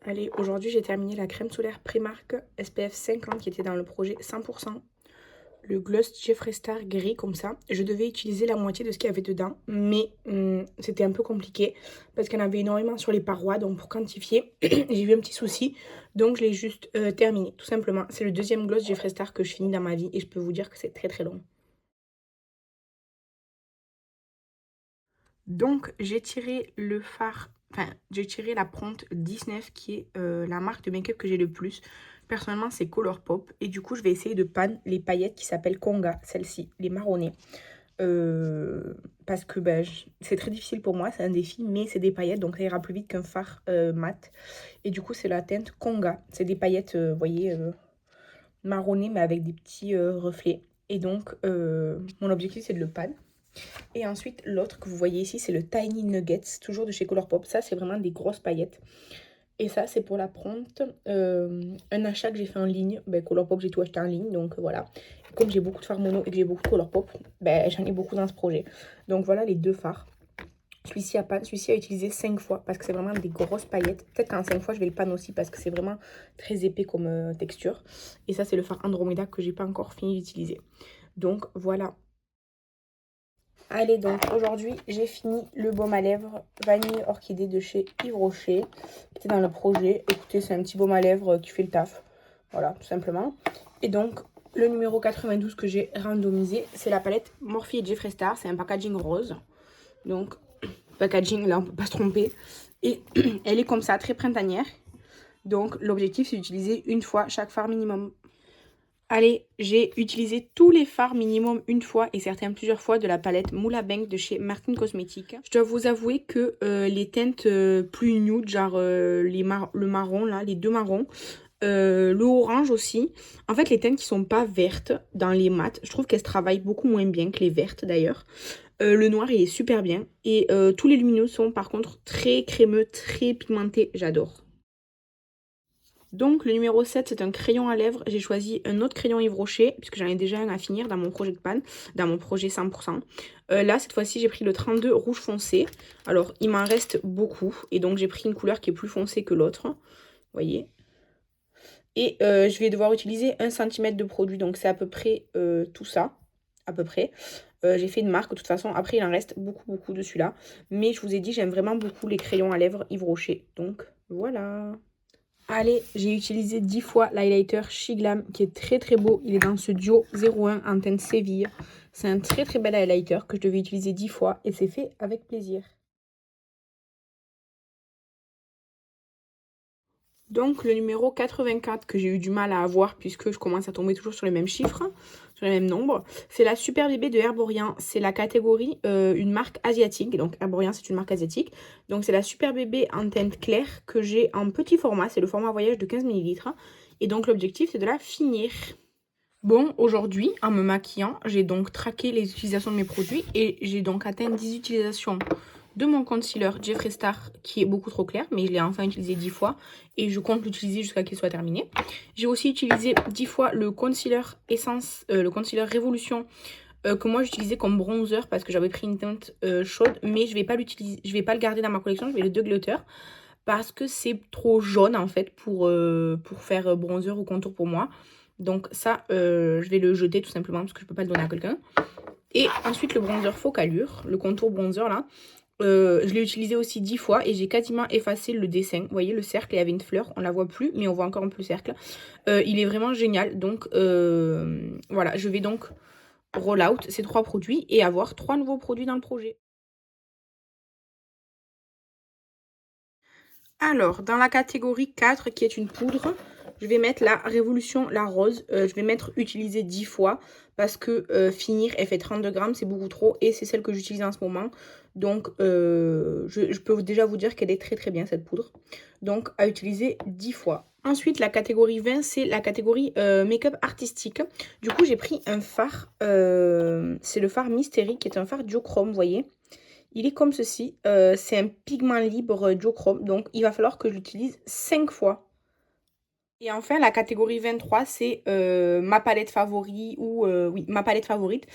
Allez, aujourd'hui j'ai terminé la crème solaire Primark SPF 50 qui était dans le projet 100%. Le gloss Jeffree Star gris comme ça. Je devais utiliser la moitié de ce qu'il y avait dedans, mais c'était un peu compliqué parce qu'il y en avait énormément sur les parois. Donc pour quantifier, j'ai eu un petit souci. Donc je l'ai juste terminé, tout simplement. C'est le deuxième gloss Jeffree Star que je finis dans ma vie et je peux vous dire que c'est très très long. Donc j'ai tiré le fard, enfin j'ai tiré la Pronte 19 qui est la marque de make-up que j'ai le plus. Personnellement c'est Colourpop et du coup je vais essayer de pan les paillettes qui s'appellent Conga, celles-ci, les marronnées. Parce que c'est très difficile pour moi, c'est un défi, mais c'est des paillettes donc ça ira plus vite qu'un fard mat. Et du coup c'est la teinte Conga, c'est des paillettes, vous voyez, marronnées mais avec des petits reflets. Et donc mon objectif c'est de le pan. Et ensuite, l'autre que vous voyez ici, c'est le Tiny Nuggets, toujours de chez Colourpop. Ça, c'est vraiment des grosses paillettes. Et ça, c'est pour la Pronte. Un achat que j'ai fait en ligne. Colourpop, j'ai tout acheté en ligne, donc voilà. Et comme j'ai beaucoup de fards mono et que j'ai beaucoup de Colourpop, j'en ai beaucoup dans ce projet. Donc voilà les deux fards. Celui-ci a utilisé 5 fois parce que c'est vraiment des grosses paillettes. Peut-être qu'en 5 fois, je vais le pan aussi parce que c'est vraiment très épais comme texture. Et ça, c'est le fard Andromeda que j'ai pas encore fini d'utiliser. Donc voilà. Allez, donc aujourd'hui j'ai fini le baume à lèvres vanille orchidée de chez Yves Rocher qui était dans le projet. Écoutez, c'est un petit baume à lèvres qui fait le taf, voilà, tout simplement. Et donc le numéro 92 que j'ai randomisé, c'est la palette Morphe et Jeffree Star. C'est un packaging rose, donc packaging là on peut pas se tromper. Et elle est comme ça, très printanière. Donc l'objectif c'est d'utiliser une fois chaque fard minimum. Allez, j'ai utilisé tous les fards minimum une fois et certains plusieurs fois de la palette Moula Bank de chez Martin Cosmetics. Je dois vous avouer que les teintes plus nude, genre le marron là, les deux marrons, le orange aussi. En fait, les teintes qui sont pas vertes dans les mats, je trouve qu'elles se travaillent beaucoup moins bien que les vertes d'ailleurs. Le noir, il est super bien. Et tous les lumineux sont par contre très crémeux, très pigmentés. J'adore. Donc le numéro 7 c'est un crayon à lèvres. J'ai choisi un autre crayon Yves Rocher puisque j'en ai déjà un à finir dans mon projet de pan, dans mon projet 100%. Là cette fois-ci j'ai pris le 32 rouge foncé. Alors il m'en reste beaucoup et donc j'ai pris une couleur qui est plus foncée que l'autre. Vous voyez. Et je vais devoir utiliser 1 cm de produit, donc c'est à peu près tout ça, à peu près. J'ai fait une marque de toute façon, après il en reste beaucoup de celui-là. Mais je vous ai dit, j'aime vraiment beaucoup les crayons à lèvres Yves Rocher, donc voilà. Allez, j'ai utilisé 10 fois l'highlighter Shiglam qui est très très beau. Il est dans ce duo 01 en teinte Séville. C'est un très très bel highlighter que je devais utiliser 10 fois et c'est fait avec plaisir. Donc le numéro 84 que j'ai eu du mal à avoir puisque je commence à tomber toujours sur les mêmes chiffres, sur les mêmes nombres, c'est la Super Bébé de Herborian. C'est la catégorie une marque asiatique, donc Herborian c'est une marque asiatique. Donc c'est la Super Bébé en teinte claire que j'ai en petit format, c'est le format voyage de 15 ml. Et donc l'objectif c'est de la finir. Bon, aujourd'hui, en me maquillant, j'ai donc traqué les utilisations de mes produits et j'ai donc atteint 10 utilisations de mon concealer Jeffree Star qui est beaucoup trop clair, mais je l'ai enfin utilisé 10 fois et je compte l'utiliser jusqu'à qu'il soit terminé. J'ai aussi utilisé 10 fois le concealer Essence, le concealer Révolution que moi j'utilisais comme bronzer parce que j'avais pris une teinte chaude, mais je vais pas l'utiliser, je vais pas le garder dans ma collection, je vais le déglitter parce que c'est trop jaune en fait pour faire bronzer ou contour pour moi. Donc ça, je vais le jeter tout simplement parce que je peux pas le donner à quelqu'un. Et ensuite le bronzer Focalure, le contour bronzer là. Je l'ai utilisé aussi 10 fois et j'ai quasiment effacé le dessin. Vous voyez le cercle, il y avait une fleur, on la voit plus mais on voit encore un peu le cercle. Il est vraiment génial. Donc voilà, je vais donc roll out ces 3 produits et avoir 3 nouveaux produits dans le projet. Alors, dans la catégorie 4, qui est une poudre, je vais mettre la Révolution, la rose. Je vais mettre utiliser 10 fois parce que finir, elle fait 32 grammes, c'est beaucoup trop. Et c'est celle que j'utilise en ce moment. Donc, je peux déjà vous dire qu'elle est très très bien cette poudre. Donc, à utiliser 10 fois. Ensuite, la catégorie 20, c'est la catégorie make-up artistique. Du coup, j'ai pris un fard. C'est le fard Mystery qui est un fard duochrome, vous voyez. Il est comme ceci. C'est un pigment libre duochrome. Donc, il va falloir que je l'utilise 5 fois. Et enfin, la catégorie 23, c'est ma palette favorite ou oui, ma palette favorite.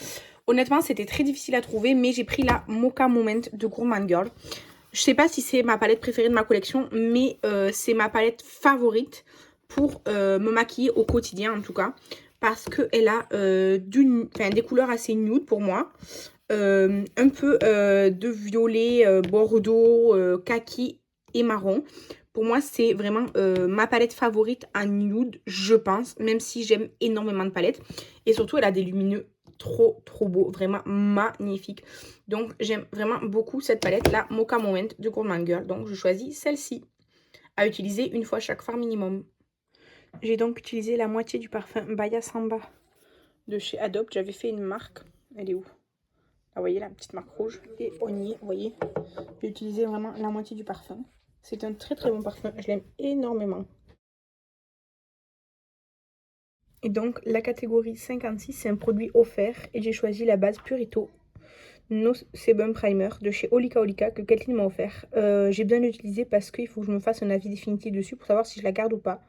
Honnêtement, c'était très difficile à trouver, mais j'ai pris la Mocha Moment de Gourmand Girl. Je sais pas si c'est ma palette préférée de ma collection, mais c'est ma palette favorite pour me maquiller au quotidien en tout cas. Parce qu'elle a des couleurs assez nude pour moi. Un peu de violet, bordeaux, kaki et marron. Pour moi, c'est vraiment ma palette favorite en nude, je pense, même si j'aime énormément de palettes. Et surtout, elle a des lumineux trop beaux, vraiment magnifiques. Donc, j'aime vraiment beaucoup cette palette, la Mocha Moment de Gourmand Girl. Donc, je choisis celle-ci à utiliser une fois chaque fard minimum. J'ai donc utilisé la moitié du parfum Baya Samba de chez Adopt. J'avais fait une marque. Elle est où? Là, vous voyez la petite marque rouge. Et on y est, vous voyez. J'ai utilisé vraiment la moitié du parfum. C'est un très bon parfum. Je l'aime énormément. Et donc, la catégorie 56, c'est un produit offert. Et j'ai choisi la base Purito No Sebum Primer de chez Olika Olika que Kathleen m'a offert. J'ai besoin de l'utiliser parce qu'il faut que je me fasse un avis définitif dessus pour savoir si je la garde ou pas.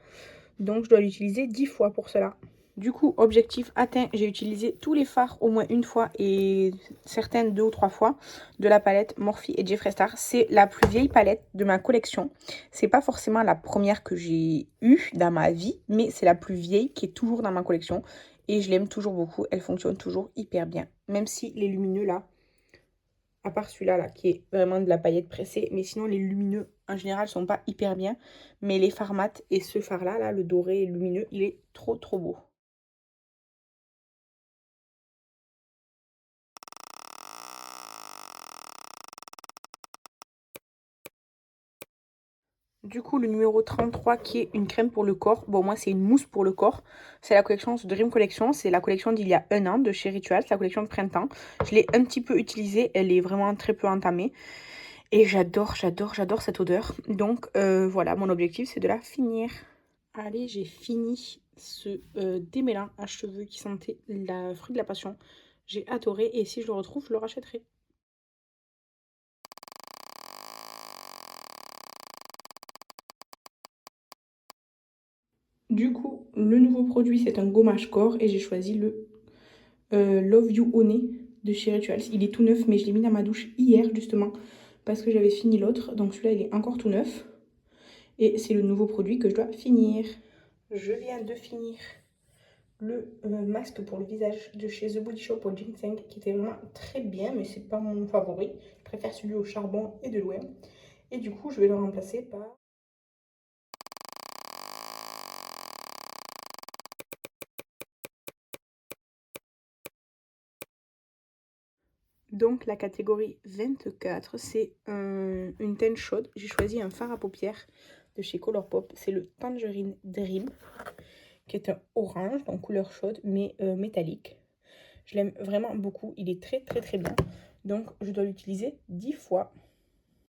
Donc, je dois l'utiliser 10 fois pour cela. Du coup, objectif atteint, j'ai utilisé tous les fards au moins une fois et certaines 2 ou 3 fois de la palette Morphe et Jeffree Star. C'est la plus vieille palette de ma collection. C'est pas forcément la première que j'ai eue dans ma vie, mais c'est la plus vieille qui est toujours dans ma collection. Et je l'aime toujours beaucoup, elle fonctionne toujours hyper bien. Même si les lumineux là, à part celui-là là, qui est vraiment de la paillette pressée, mais sinon les lumineux en général sont pas hyper bien. Mais les fards mat et ce fard là, le doré lumineux, il est trop beau. Du coup, le numéro 33 qui est une crème pour le corps. Bon, moi, c'est une mousse pour le corps. C'est la collection Dream Collection. C'est la collection d'il y a un an de chez Ritual. C'est la collection de printemps. Je l'ai un petit peu utilisée. Elle est vraiment très peu entamée. Et j'adore cette odeur. Donc, voilà, mon objectif, c'est de la finir. Allez, j'ai fini ce démêlant à cheveux qui sentait la fruit de la passion. J'ai adoré. Et si je le retrouve, je le rachèterai. Du coup, le nouveau produit, c'est un gommage corps et j'ai choisi le Love You au nez de chez Rituals. Il est tout neuf, mais je l'ai mis dans ma douche hier, justement, parce que j'avais fini l'autre. Donc celui-là, il est encore tout neuf. Et c'est le nouveau produit que je dois finir. Je viens de finir le masque pour le visage de chez The Body Shop au ginseng, qui était vraiment très bien, mais c'est pas mon favori. Je préfère celui au charbon et de loin. Et du coup, je vais le remplacer par... Donc la catégorie 24, c'est une teinte chaude. J'ai choisi un fard à paupières de chez Colourpop. C'est le Tangerine Dream, qui est un orange, donc couleur chaude, mais métallique. Je l'aime vraiment beaucoup. Il est très bien. Donc je dois l'utiliser 10 fois.